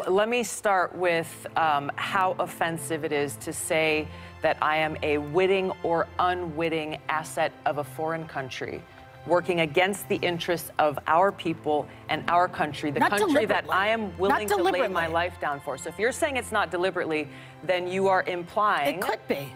Let me start with how offensive it is to say that I am a witting or unwitting asset of a foreign country, working against the interests of our people and our country, the country that I am willing to lay my life down for. So if you're saying it's not deliberately, then you are implying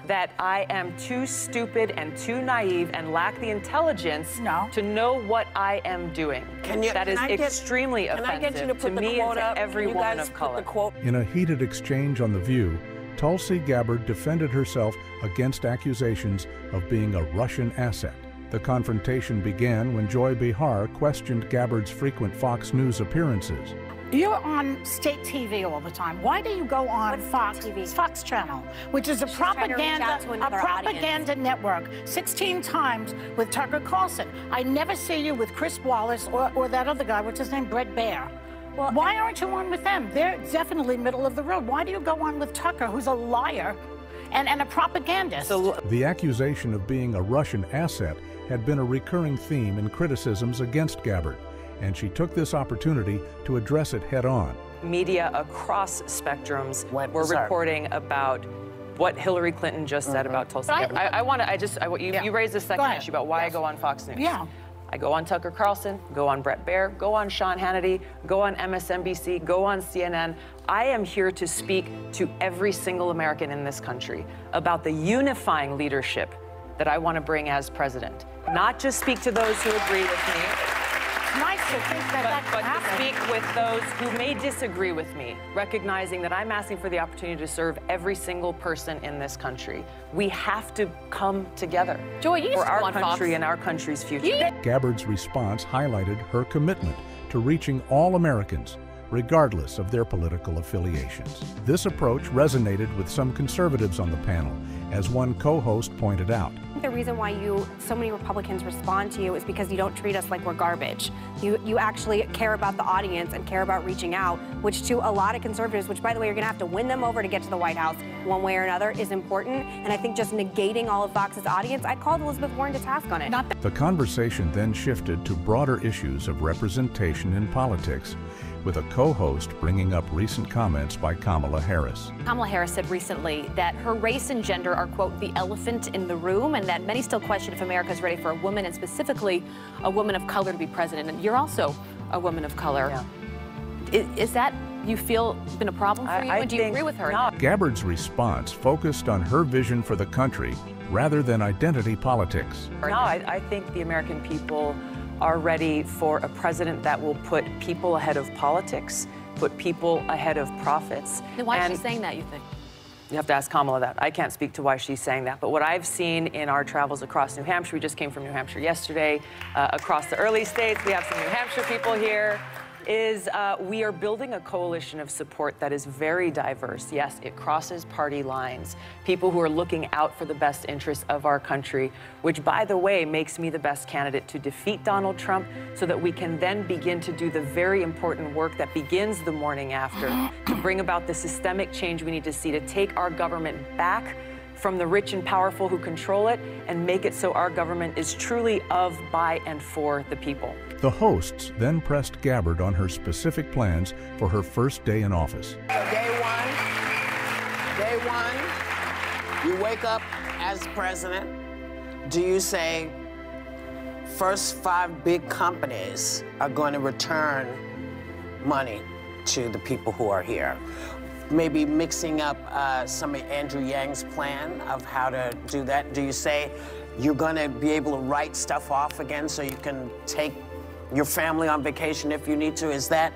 that I am too stupid and too naive and lack the intelligence to know what I am doing. That is extremely offensive to me and to every woman of color. In a heated exchange on The View, Tulsi Gabbard defended herself against accusations of being a Russian asset. The confrontation began when Joy Behar questioned Gabbard's frequent Fox News appearances. You're on state TV all the time. Why do you go on Fox Channel, which is a propaganda network, 16 times with Tucker Carlson? I never see you with Chris Wallace or that other guy, what's his name, Behar. Well, why aren't you on with them? They're definitely middle of the road. Why do you go on with Tucker, who's a liar and a propagandist? The accusation of being a Russian asset had been a recurring theme in criticisms against Gabbard, and she took this opportunity to address it head-on. Media across spectrums were reporting about what Hillary Clinton just said about Tulsi Gabbard. You raised the second issue about why I go on Fox News. Yeah. I go on Tucker Carlson, go on Behar, go on Sean Hannity, go on MSNBC, go on CNN. I am here to speak to every single American in this country about the unifying leadership that I want to bring as president. Not just speak to those who agree with me, nice to think that but to speak with those who may disagree with me, recognizing that I'm asking for the opportunity to serve every single person in this country. We have to come together for our country and our country's future. Gabbard's response highlighted her commitment to reaching all Americans, regardless of their political affiliations. This approach resonated with some conservatives on the panel, as one co-host pointed out. The reason why so many Republicans respond to you is because you don't treat us like we're garbage. You actually care about the audience and care about reaching out, which to a lot of conservatives, which by the way, you're gonna have to win them over to get to the White House one way or another, is important. And I think just negating all of Fox's audience, I called Elizabeth Warren to task on it. The conversation then shifted to broader issues of representation in politics, with a co-host bringing up recent comments by Kamala Harris. Kamala Harris said recently that her race and gender are, quote, the elephant in the room, and that many still question if America is ready for a woman, and specifically a woman of color, to be president. And you're also a woman of color. Yeah. Is that, you feel, been a problem for you? And do you agree with her? No. Gabbard's response focused on her vision for the country rather than identity politics. No, I think the American people are ready for a president that will put people ahead of politics, put people ahead of profits. Then why is she saying that, you think? You have to ask Kamala that. I can't speak to why she's saying that. But what I've seen in our travels across New Hampshire, we just came from New Hampshire yesterday, across the early states, we have some New Hampshire people here, is we are building a coalition of support that is very diverse. Yes, it crosses party lines. People who are looking out for the best interests of our country, which, by the way, makes me the best candidate to defeat Donald Trump so that we can then begin to do the very important work that begins the morning after, to bring about the systemic change we need to see, to take our government back from the rich and powerful who control it and make it so our government is truly of, by, and for the people. The hosts then pressed Gabbard on her specific plans for her first day in office. Day one, you wake up as president. Do you say, first 5 big companies are going to return money to the people who are here? Maybe mixing up some of Andrew Yang's plan of how to do that. Do you say you're going to be able to write stuff off again so you can take your family on vacation if you need to? Is that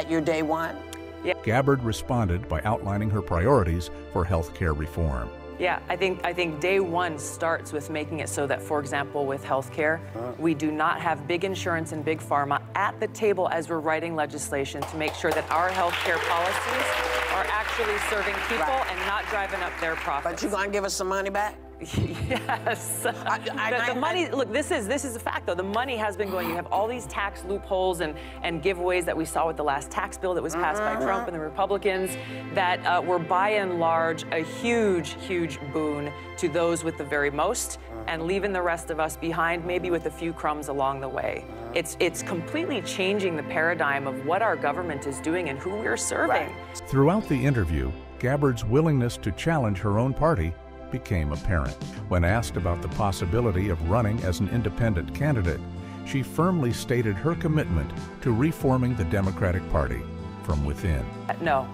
your day one? Yeah. Gabbard responded by outlining her priorities for health care reform. Yeah, I think day one starts with making it so that, for example, with health care, we do not have big insurance and big pharma at the table as we're writing legislation to make sure that our health care policies are actually serving people and not driving up their profits. But you're going to give us some money back? Yes. The money, look, this is a fact, though. The money has been going. You have all these tax loopholes and giveaways that we saw with the last tax bill that was passed by Trump and the Republicans that were, by and large, a huge, huge boon to those with the very most and leaving the rest of us behind, maybe with a few crumbs along the way. It's completely changing the paradigm of what our government is doing and who we're serving. Right. Throughout the interview, Gabbard's willingness to challenge her own party became apparent. When asked about the possibility of running as an independent candidate, she firmly stated her commitment to reforming the Democratic Party from within. No,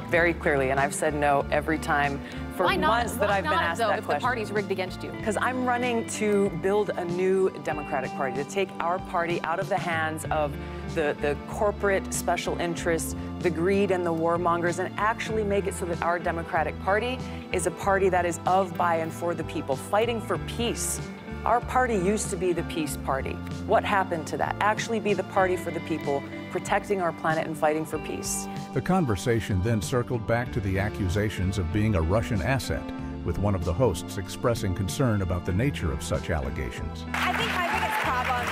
very clearly, and I've said no every time for months that I've been asked that question. If the party's rigged against you? Because I'm running to build a new Democratic Party, to take our party out of the hands of the corporate special interests, the greed and the warmongers, and actually make it so that our Democratic Party is a party that is of, by, and for the people, fighting for peace. Our party used to be the peace party. What happened to that? Actually be the party for the people, protecting our planet and fighting for peace. The conversation then circled back to the accusations of being a Russian asset, with one of the hosts expressing concern about the nature of such allegations. I think my biggest problem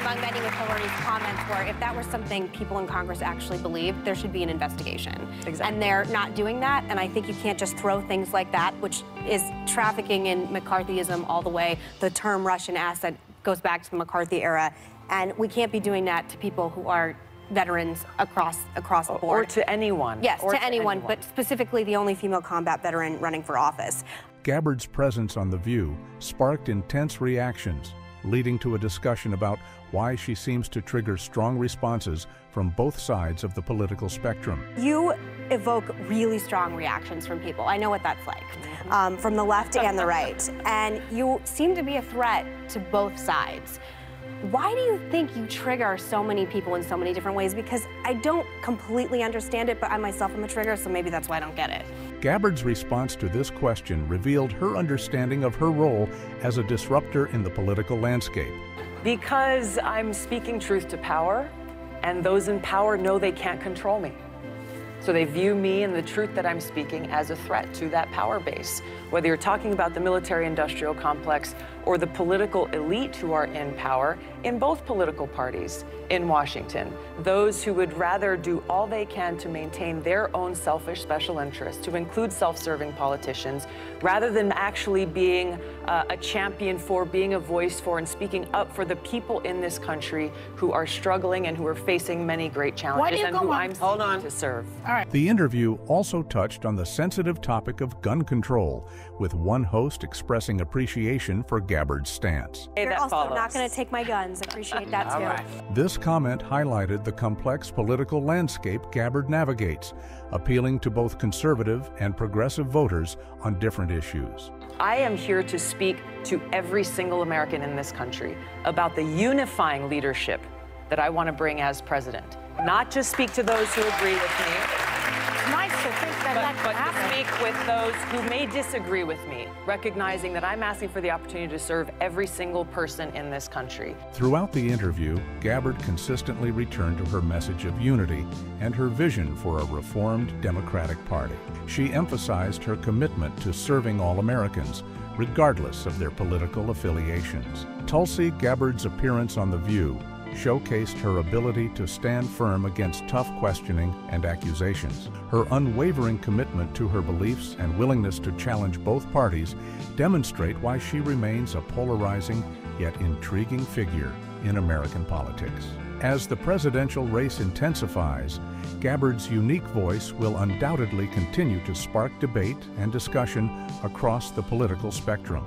among many with Hillary's comments were if that were something people in Congress actually believed, there should be an investigation. Exactly. And they're not doing that, and I think you can't just throw things like that, which is trafficking in McCarthyism all the way. The term Russian asset goes back to the McCarthy era, and we can't be doing that to people who are veterans across the board. Or to anyone. Yes, to anyone, but specifically the only female combat veteran running for office. Gabbard's presence on The View sparked intense reactions, leading to a discussion about why she seems to trigger strong responses from both sides of the political spectrum. You evoke really strong reactions from people. I know what that's like, from the left and the right. And you seem to be a threat to both sides. Why do you think you trigger so many people in so many different ways? Because I don't completely understand it, but I myself am a trigger, so maybe that's why I don't get it. Gabbard's response to this question revealed her understanding of her role as a disruptor in the political landscape. Because I'm speaking truth to power, and those in power know they can't control me. So they view me and the truth that I'm speaking as a threat to that power base. Whether you're talking about the military-industrial complex or the political elite who are in power in both political parties in Washington, those who would rather do all they can to maintain their own selfish special interests, to include self-serving politicians, rather than actually being a champion for, being a voice for, and speaking up for the people in this country who are struggling and who are facing many great challenges and who I'm seeking to serve. All right. The interview also touched on the sensitive topic of gun control, with one host expressing appreciation for Gabbard's stance. You're also not going to take my guns. Appreciate that too. Right. This comment highlighted the complex political landscape Gabbard navigates, appealing to both conservative and progressive voters on different issues. I am here to speak to every single American in this country about the unifying leadership that I want to bring as president. Not just speak to those who agree with me, It's nice to think that but to speak with those who may disagree with me, recognizing that I'm asking for the opportunity to serve every single person in this country. Throughout the interview, Gabbard consistently returned to her message of unity and her vision for a reformed Democratic Party. She emphasized her commitment to serving all Americans, regardless of their political affiliations. Tulsi Gabbard's appearance on The View showcased her ability to stand firm against tough questioning and accusations. Her unwavering commitment to her beliefs and willingness to challenge both parties demonstrate why she remains a polarizing yet intriguing figure in American politics. As the presidential race intensifies, Gabbard's unique voice will undoubtedly continue to spark debate and discussion across the political spectrum.